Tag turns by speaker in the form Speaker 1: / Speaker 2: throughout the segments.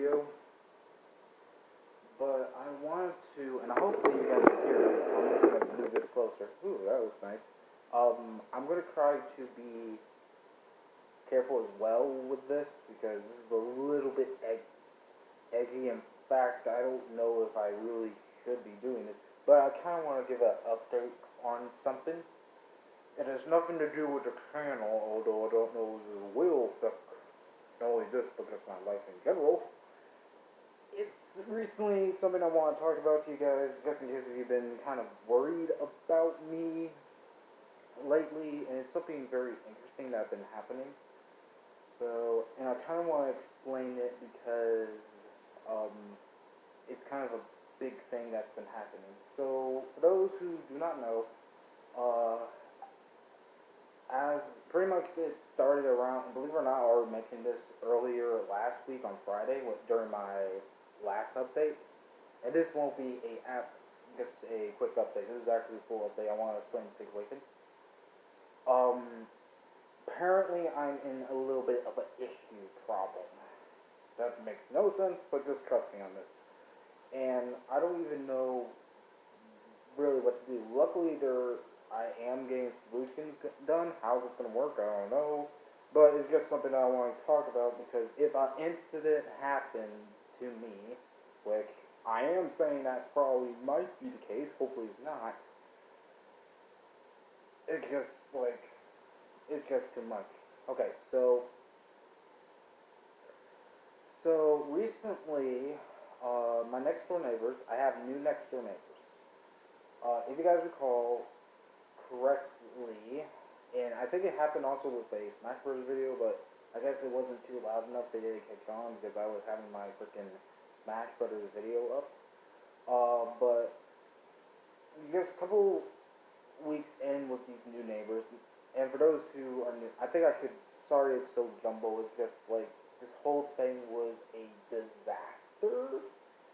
Speaker 1: video, but I wanted to, and hopefully you guys can hear me. I'm just gonna move this closer. Ooh, that looks nice. I'm gonna try to be careful as well with this because this is a little bit edgy. In fact, I don't know if I really should be doing this, but I kind of want to give an update on something. It has nothing to do with the channel, although I don't know if it will affect not only this, but just my life in general. It's recently something I want to talk about to you guys, just in case if you've been kind of worried about me lately, and it's something very interesting that's been happening. So, and I kind of want to explain it because um, it's kind of a big thing that's been happening. So, for those who do not know, uh, as pretty much it started around, believe it or not, I already mentioned this earlier last week on Friday during my last update. And this won't be just a quick update. This is actually a full update. I want to explain the situation. Apparently I'm in a little bit of an issue problem. That makes no sense, but just trust me on this. And I don't even know really what to do. Luckily, I am getting solutions done. How it's going to work, I don't know. But it's just something I want to talk about because if an incident happens to me, which I am saying that probably might be the case, hopefully it's not, it's just too much. Okay, so recently, my next door neighbors, I have new next door neighbors. If you guys recall correctly, and I think it happened also with a Smash Bros. Video, but I guess it wasn't too loud enough. They didn't catch on because I was having my freaking Smash Bros. Video up. But just a couple weeks in with these new neighbors, and for those who are new, I think I could. Sorry, it's so jumbo. It's just like this whole thing was a disaster.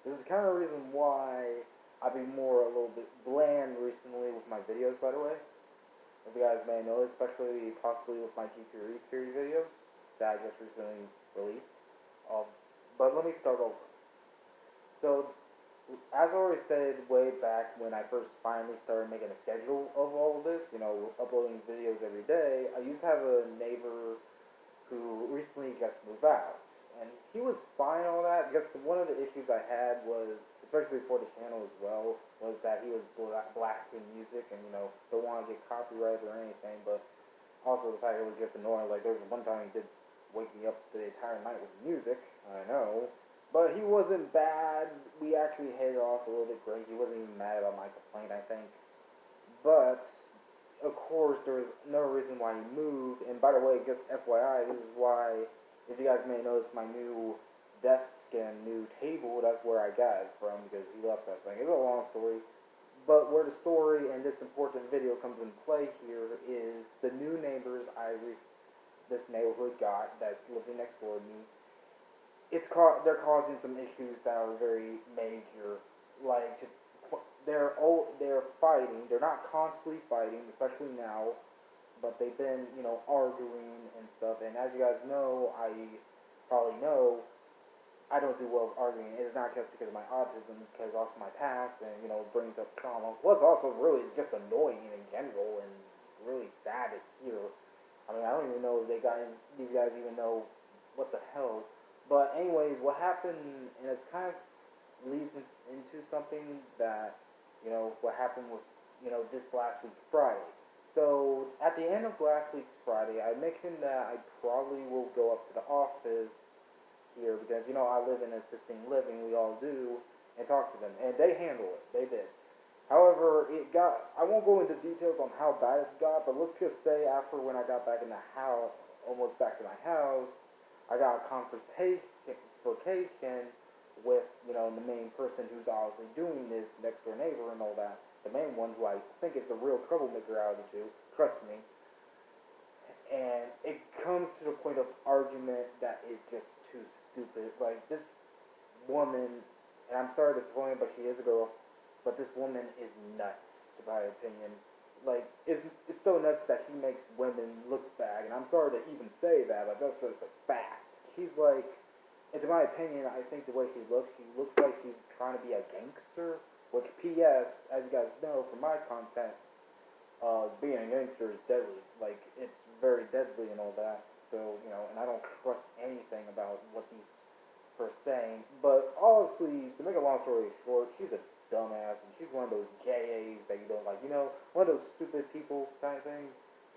Speaker 1: This is kind of the reason why I've been a little bit bland recently with my videos. By the way, if you guys may know, especially possibly with my G3 theory videos that I just recently released. But let me start over. So, as I already said way back when I first finally started making a schedule of all of this, uploading videos every day, I used to have a neighbor who recently just moved out. And he was fine all that. Just one of the issues I had was, especially for the channel as well, was that he was blasting music and, don't want to get copyright or anything, but also the fact it was just annoying. Like, there was one time he did wake me up the entire night with music, I know. But he wasn't bad. We actually hit it off a little bit great. He wasn't even mad about my complaint, I think. But, of course, there was no reason why he moved. And by the way, just FYI, this is why, if you guys may notice, my new desk and new table, that's where I got it from, because he left that thing. It's a long story. But where the story and this important video comes into play here is the new neighbors this neighborhood got that's living next door to me. They're causing some issues that are very major. Like they're fighting. They're not constantly fighting, especially now, but they've been arguing and stuff. And as you guys know, I probably know, I don't do well with arguing. It's not just because of my autism, it's because also my past and it brings up trauma. What's also really is just annoying in general and really sad to hear. I mean, I don't even know if these guys even know what the hell. But anyways, what happened, and it's kind of leads into something that, what happened with, this last week Friday. So at the end of last week's Friday, I mentioned that I probably will go up to the office here because, I live in assisting living, we all do, and talk to them. And they handle it. They did. However, I won't go into details on how bad it got, but let's just say after when I got back in the house, almost back to my house, I got a confrontation with, the main person who's obviously doing this, next door neighbor and all that. The main one who I think is the real troublemaker out of the two, trust me. And it comes to the point of argument that is just too stupid. Like, this woman, and I'm sorry to throw in, but she is a girl, but this woman is nuts, to my opinion. Like, it's so nuts that she makes women look bad, and I'm sorry to even say that, but that's just a fact. She's like, and to my opinion, I think the way he looks like he's trying to be a gangster. Which, P.S., as you guys know from my content, being a gangster is deadly. Like, it's very deadly and all that. So, and I don't trust anything about what these are saying. But honestly, to make a long story short, she's a dumbass, and she's one of those JAs that you don't like. One of those stupid people kind of thing,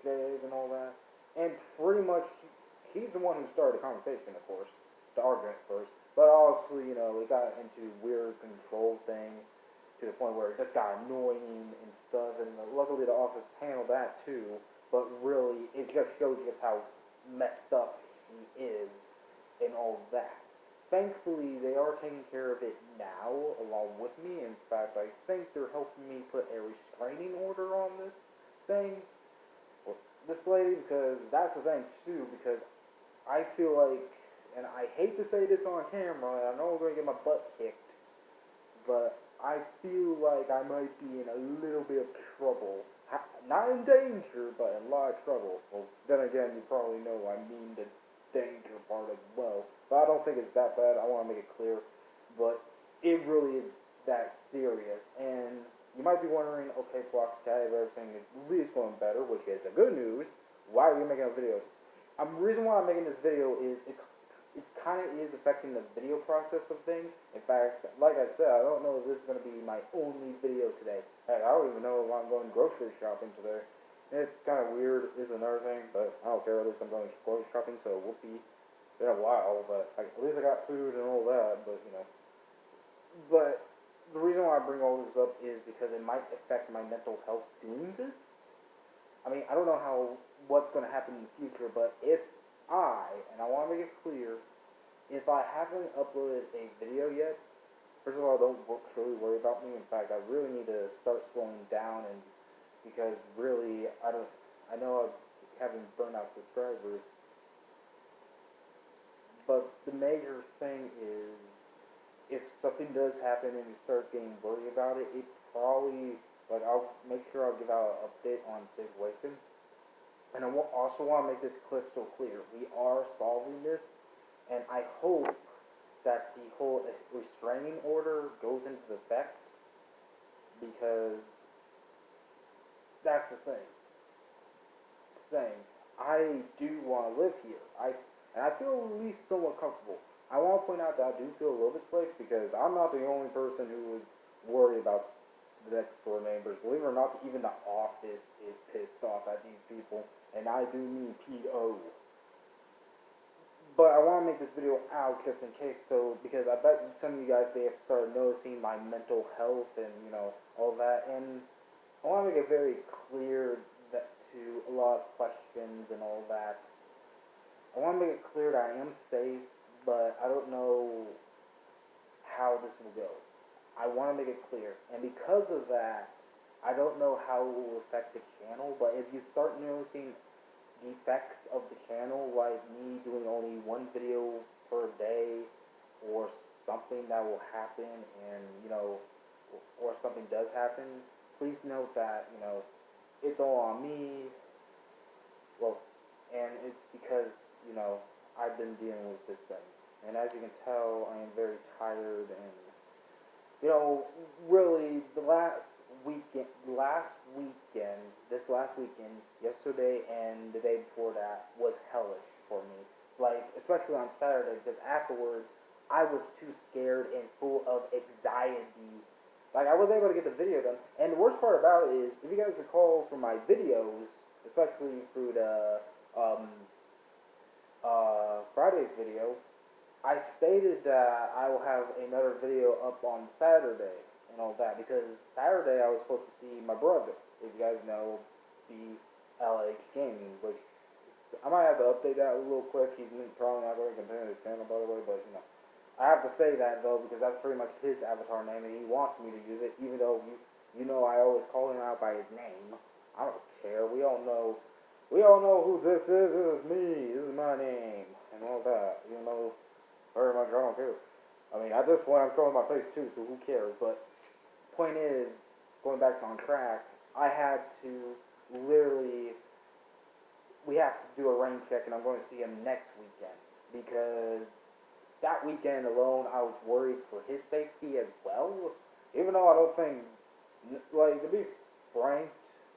Speaker 1: JAs and all that. And pretty much, he's the one who started the conversation, of course, the argument first. But obviously, it got into weird control thing to the point where it just got annoying and stuff. And luckily, the office handled that too. But really, it just shows just how messed up he is and all that. Thankfully, they are taking care of it now, along with me. In fact, I think they're helping me put a restraining order on this thing, or this lady, because that's the thing too. Because I feel like, and I hate to say this on camera, and I know I'm going to get my butt kicked, but I feel like I might be in a little bit of trouble. Not in danger, but in a lot of trouble. Well, then again, you probably know I mean the danger part as well. But I don't think it's that bad. I want to make it clear. But it really is that serious. And you might be wondering, okay, Foxcat, everything is at least going better, which is the good news. Why are you making a video? The reason why I'm making this video is it kind of is affecting the video process of things. In fact, like I said, I don't know if this is going to be my only video today. Heck, I don't even know if I'm going grocery shopping today. It's kind of weird, is another thing, but I don't care. At least I'm going grocery shopping, so whoopee. It's been a while, but at least I got food and all that, but But the reason why I bring all this up is because it might affect my mental health doing this. I mean, I don't know what's going to happen in the future, but if and I want to make it clear, if I haven't uploaded a video yet, first of all, don't truly worry about me. In fact, I really need to start slowing down, and because really, I know I'm having burnout subscribers, but the major thing is, if something does happen and you start getting worried about it, it probably, I'll make sure I'll give out an update on the situation. And I also want to make this crystal clear. We are solving this, and I hope that the whole restraining order goes into effect, because that's the thing. I do want to live here. And I feel at least somewhat comfortable. I want to point out that I do feel a little bit safe, because I'm not the only person who would worry about the next door neighbors. Believe it or not, even the office is pissed off at these people, and I do mean P.O. But I want to make this video out just in case, because I bet some of you guys may have started noticing my mental health and, all that, and I want to make it very clear that to a lot of questions and all that. I want to make it clear that I am safe, but I don't know how this will go. I want to make it clear. And because of that, I don't know how it will affect the channel, but if you start noticing defects of the channel, like me doing only one video per day, or something that will happen, and, or something does happen, please note that, it's all on me. Well, and it's because, I've been dealing with this thing. And as you can tell, I am very tired, and really, this last weekend, yesterday and the day before that, was hellish for me. Especially on Saturday, because afterwards, I was too scared and full of anxiety. I was able to get the video done. And the worst part about it is, if you guys recall from my videos, especially through the, Friday's video, I stated that I will have another video up on Saturday and all that, because Saturday I was supposed to see my brother, if you guys know, LH Gaming, which I might have to update that a little quick. He's probably not going to continue his channel, by the way, but I have to say that though, because that's pretty much his avatar name, and he wants me to use it, even though I always call him out by his name. I don't care. We all know who this is. This is me. This is my name, and all that. Very much, I don't care. I mean, at this point, I'm showing my face too, so who cares? But point is, going back on track, I had to we have to do a rain check, and I'm going to see him next weekend, because that weekend alone, I was worried for his safety as well. Even though I don't think, like, to be frank,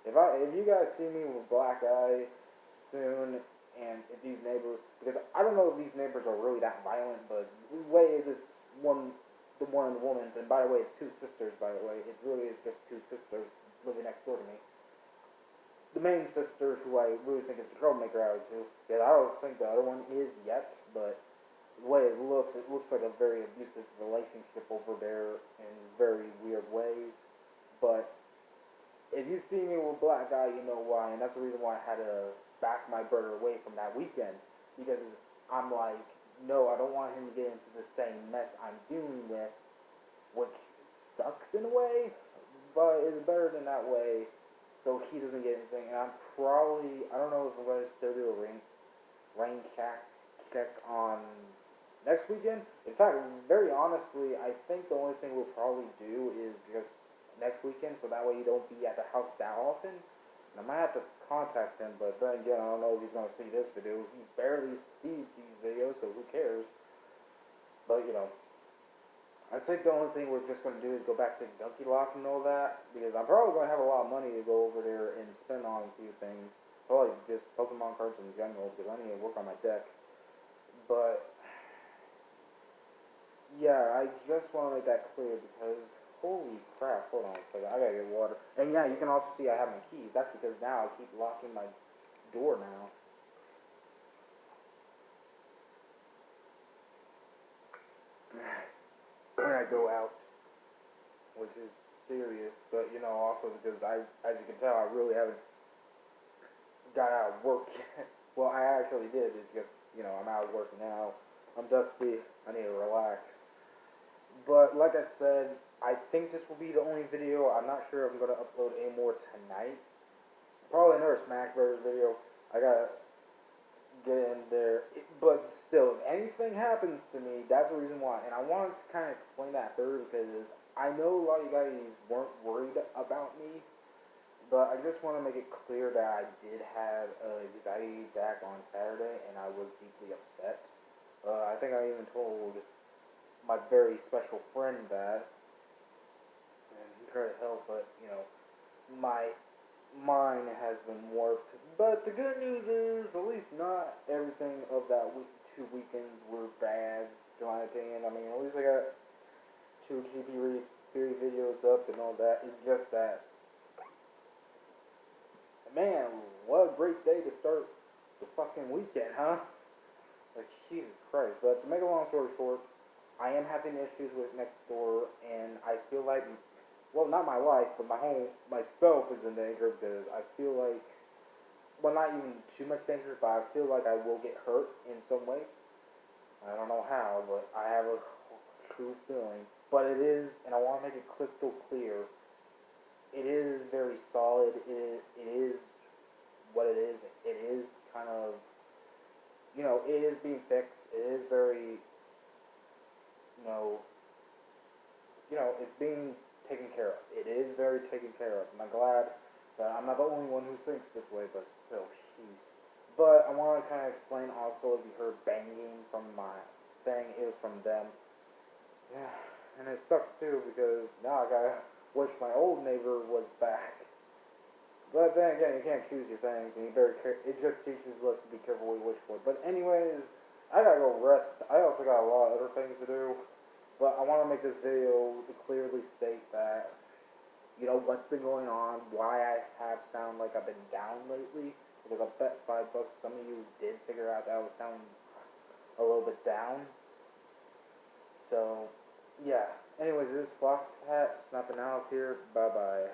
Speaker 1: if you guys see me with a black eye soon, and if these neighbors, because I don't know if these neighbors are really that violent, but the way this one, the one and the woman's, and by the way, it's two sisters, by the way, it really is just two sisters living next door to me. The main sister, who I really think is the troublemaker out of the two, because I don't think the other one is yet, but the way it looks like a very abusive relationship over there in very weird ways. But if you see me with a black eye, you know why, and that's the reason why I had to back my brother away from that weekend, because I'm like, no, I don't want him to get into the same mess I'm dealing with, which sucks in a way, but it's better than that way, so he doesn't get anything. And I'm probably, I don't know if I'm going to still do a rain check on next weekend. In fact, very honestly, I think the only thing we'll probably do is just next weekend, so that way you don't be at the house that often. And I might have to contact him, but then again, I don't know if he's going to see this video. He barely sees these videos, so who cares? But, you know, I think the only thing we're just going to do is go back to Gunky Lock and all that, because I'm probably going to have a lot of money to go over there and spend on a few things. Probably just Pokemon cards in general, because I need to work on my deck. But yeah, I just want to make that clear because holy crap, hold on a second, I gotta get water. And yeah, you can also see I have my keys. That's because now I keep locking my door now. When I go out, which is serious, but you know, also because as you can tell, I really haven't got out of work yet. Well, I actually did, it's just, you know, I'm out of work now. I'm dusty, I need to relax. But like I said, I think this will be the only video. I'm not sure if I'm going to upload any more tonight. Probably another Smash Bros. Video. I gotta get in there. But still, if anything happens to me, that's the reason why. And I wanted to kind of explain that further because I know a lot of you guys weren't worried about me. But I just want to make it clear that I did have an anxiety attack on Saturday and I was deeply upset. I think I even told my very special friend that, and he tried to help, but you know, my mind has been warped. But the good news is, at least not everything of that week, 2 weekends were bad, in my opinion. I mean, at least I got 2 GP theory videos up and all that. It's just that, man, what a great day to start the fucking weekend, huh? Like, Jesus Christ. But to make a long story short, I am having issues with Nextdoor, and I feel like, well, not my wife, but myself is in danger because I feel like, well, not even too much danger, but I feel like I will get hurt in some way. I don't know how, but I have a true feeling. But it is, and I want to make it crystal clear, it is very solid. It is what it is. It is kind of, you know, it is being fixed. It is very, it's being taken care of. It is very taken care of. And I'm glad that I'm not the only one who thinks this way, but still, jeez. But I want to kind of explain also, if you heard banging from my thing, it was from them. Yeah, and it sucks too, because now I gotta wish my old neighbor was back. But then again, you can't choose your things, and it just teaches us to be careful what you wish for. But anyways, I gotta go rest. I also got a lot of other things to do. But I want to make this video to clearly state that, you know, what's been going on, why I have sound like I've been down lately. Because I bet $5 some of you did figure out that I was sounding a little bit down. So, yeah. Anyways, this is Fox Hat snapping out here. Bye-bye.